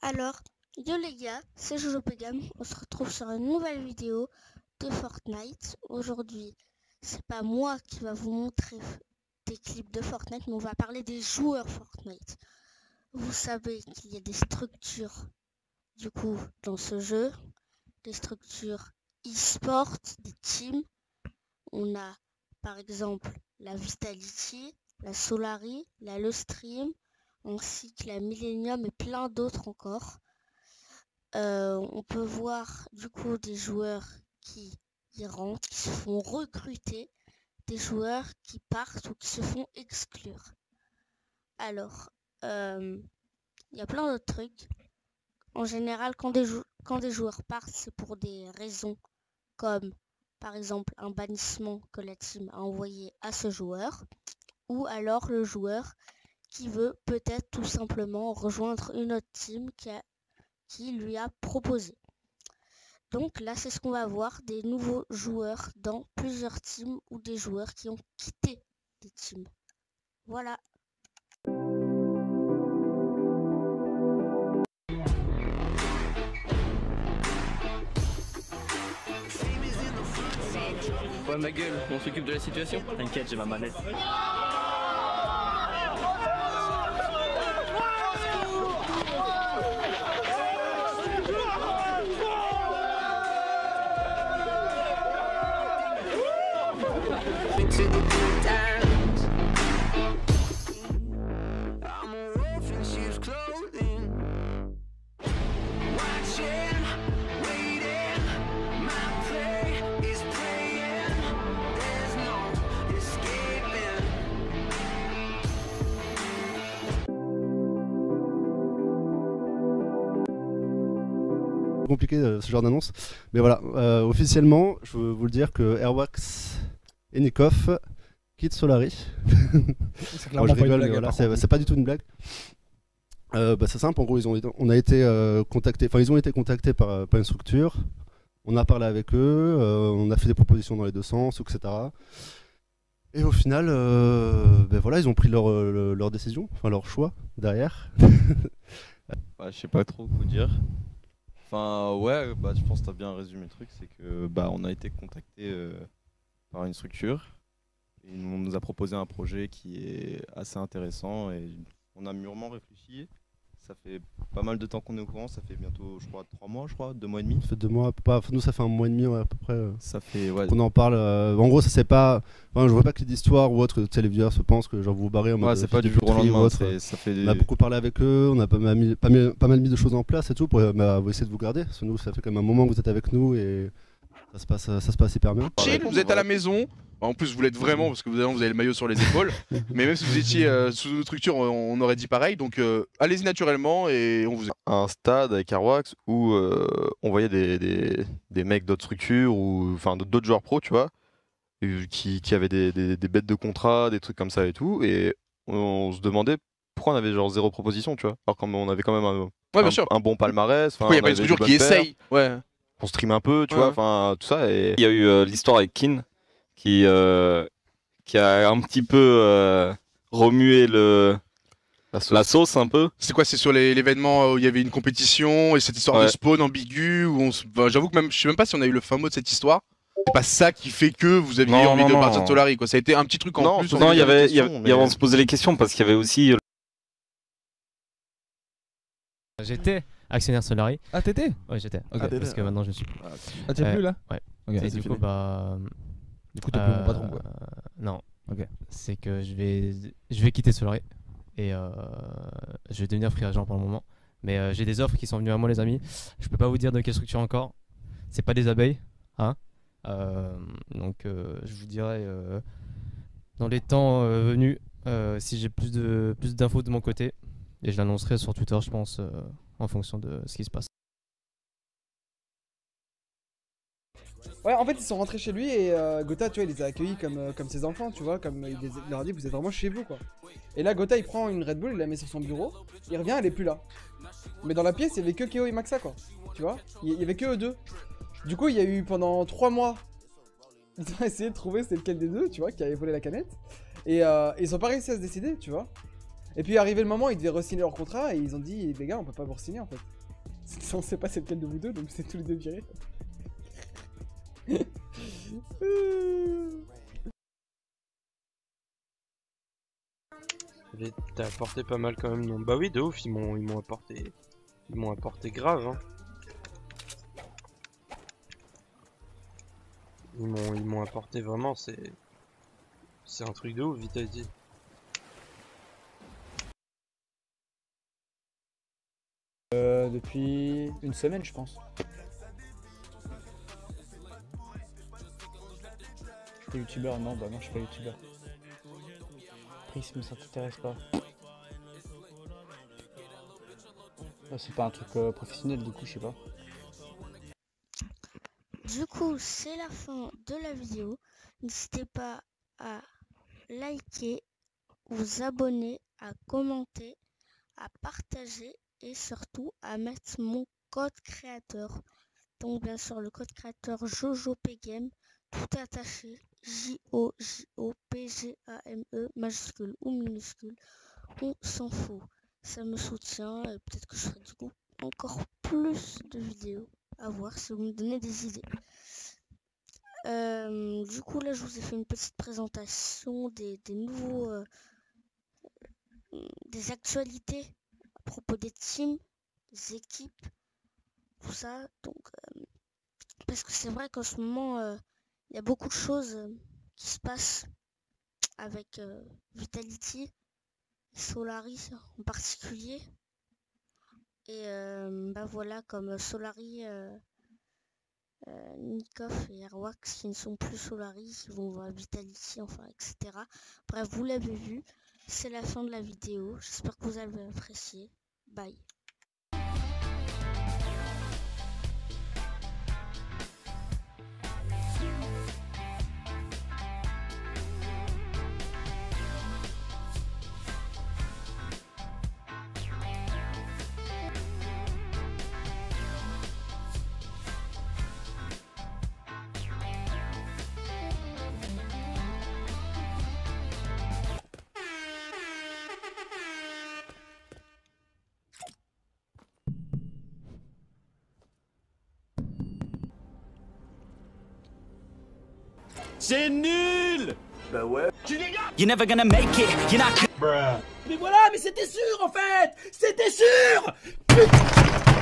Alors, yo les gars, c'est Jojo Pegam. On se retrouve sur une nouvelle vidéo de Fortnite. Aujourd'hui, c'est pas moi qui va vous montrer des clips de Fortnite, mais on va parler des joueurs Fortnite. Vous savez qu'il y a des structures, du coup, dans ce jeu, des structures e-sport, des teams. On a, par exemple, la Vitality, la Solary, la Lustream, ainsi que la Millennium et plein d'autres encore. On peut voir du coup des joueurs qui y rentrent, qui se font recruter, des joueurs qui partent ou qui se font exclure. Alors, il y a plein d'autres trucs. En général, quand des joueurs partent, c'est pour des raisons comme par exemple un bannissement que la team a envoyé à ce joueur, ou alors le joueur qui veut peut-être tout simplement rejoindre une autre team qui lui a proposé. Donc là, c'est ce qu'on va voir, des nouveaux joueurs dans plusieurs teams ou des joueurs qui ont quitté des teams. Voilà. Ouais, ma gueule, on s'occupe de la situation. T'inquiète, j'ai ma manette. Compliqué ce genre d'annonce, mais voilà, officiellement je veux vous le dire que Airwax et Nikov quittent Solary. Alors, je rigole, mais voilà, c'est pas du tout une blague. C'est simple, en gros on a été contacté, enfin ils ont été contactés par une structure, on a parlé avec eux, on a fait des propositions dans les deux sens, etc. Et au final, voilà, ils ont pris leur décision, enfin leur choix derrière. Je sais pas trop quoi dire. Enfin ouais, je pense que t'as bien résumé le truc, c'est que on a été contacté par une structure et on nous a proposé un projet qui est assez intéressant et on a mûrement réfléchi. Ça fait pas mal de temps qu'on est au courant, ça fait bientôt je crois 3 mois, 2 mois et demi. Ça fait 2 mois, nous ça fait 1 mois et demi à peu près. Ça fait ouais. Qu'on en parle. En gros ça c'est pas, enfin, je vois pas que d'histoires ou autre, tu sais les viewers se pensent que genre vous vous barrez en mode c'est pas du jour au lendemain, ça fait On a beaucoup parlé avec eux, on a pas mal mis de choses en place et tout pour essayer de vous garder. Parce que nous ça fait quand même un moment que vous êtes avec nous et ça se passe hyper bien. Chill, vous êtes à la maison. En plus, vous l'êtes vraiment parce que vous avez le maillot sur les épaules. Mais même si vous étiez sous une structure, on aurait dit pareil. Donc, allez-y naturellement et on vous. Un stade avec Airwax où on voyait des mecs d'autres structures ou enfin d'autres joueurs pro, tu vois, qui avaient des bêtes de contrat, des trucs comme ça et tout. Et on se demandait pourquoi on avait genre 0 proposition, tu vois. Alors qu'on avait quand même un bon palmarès. Il y a pas une structure qui essaye. Ouais. On stream un peu, tu vois, enfin tout ça. Et il y a eu l'histoire avec Kin qui a un petit peu remué la sauce un peu. C'est quoi? C'est sur l'événement où il y avait une compétition et cette histoire de spawn ambiguë où j'avoue que même je sais même pas si on a eu le fin mot de cette histoire. C'est pas ça qui fait que vous aviez envie de partir de Solary, quoi. Ça a été un petit truc en plus. Non, on se posait les questions parce qu'il y avait aussi. J'étais actionnaire Solary. Ah t'étais? Ouais j'étais. Okay. Parce que maintenant je ne suis plus. Ah t'es plus là? Ouais. Okay, et du coup Du coup t'es plus mon patron quoi. Non. Ok. C'est que je vais quitter Solary et je vais devenir free agent pour le moment. Mais j'ai des offres qui sont venues à moi les amis. Je peux pas vous dire de quelle structure encore. C'est pas des abeilles, hein. Donc je vous dirai dans les temps venus si j'ai plus d'infos de mon côté. Et je l'annoncerai sur Twitter, je pense, en fonction de ce qui se passe. Ouais, en fait, ils sont rentrés chez lui et Gotha, tu vois, il les a accueillis comme ses enfants, tu vois, comme il leur a dit, vous êtes vraiment chez vous, quoi. Et là, Gotha, il prend une Red Bull, il la met sur son bureau, il revient, elle est plus là. Mais dans la pièce, il y avait que Keo et Maxa, quoi. Tu vois, il y avait que eux deux. Du coup, il y a eu pendant 3 mois, ils ont essayé de trouver c'était lequel des deux, tu vois, qui avait volé la canette. Et ils ont pas réussi à se décider, tu vois. Et puis arrivé le moment, ils devaient re-signer leur contrat et ils ont dit les gars, on peut pas vous re-signer en fait. On sait pas c'est lequel de vous deux, donc c'est tous les deux virés. T'as apporté pas mal quand même, non? Bah oui, de ouf, ils m'ont apporté grave, hein. Ils m'ont apporté vraiment, c'est un truc de ouf, Vitality. Depuis une semaine, je pense. T'es youtubeur? Non, bah non, je suis pas youtubeur. Prisme, ça t'intéresse pas. C'est pas un truc professionnel, du coup, je sais pas. Du coup, c'est la fin de la vidéo. N'hésitez pas à liker, vous abonner, à commenter, à partager et surtout à mettre mon code créateur. Donc bien sûr le code créateur JojoPGame, tout attaché, JOJOPGAME, majuscule ou minuscule, on s'en fout. Ça me soutient et peut-être que je ferai du coup encore plus de vidéos à voir si vous me donnez des idées. Du coup là je vous ai fait une petite présentation des nouveaux des actualités à propos des teams, des équipes, tout ça. Donc parce que c'est vrai qu'en ce moment il y a beaucoup de choses qui se passent avec Vitality et Solary en particulier. Et bah voilà, comme Solary, Nikoff et Airwax qui ne sont plus Solary, qui vont voir Vitality, enfin etc. Bref, vous l'avez vu, c'est la fin de la vidéo. J'espère que vous avez apprécié. Bye. C'est nul! Bah ouais. You're never gonna make it, you're not... Mais voilà, mais c'était sûr en fait! C'était sûr! Putain.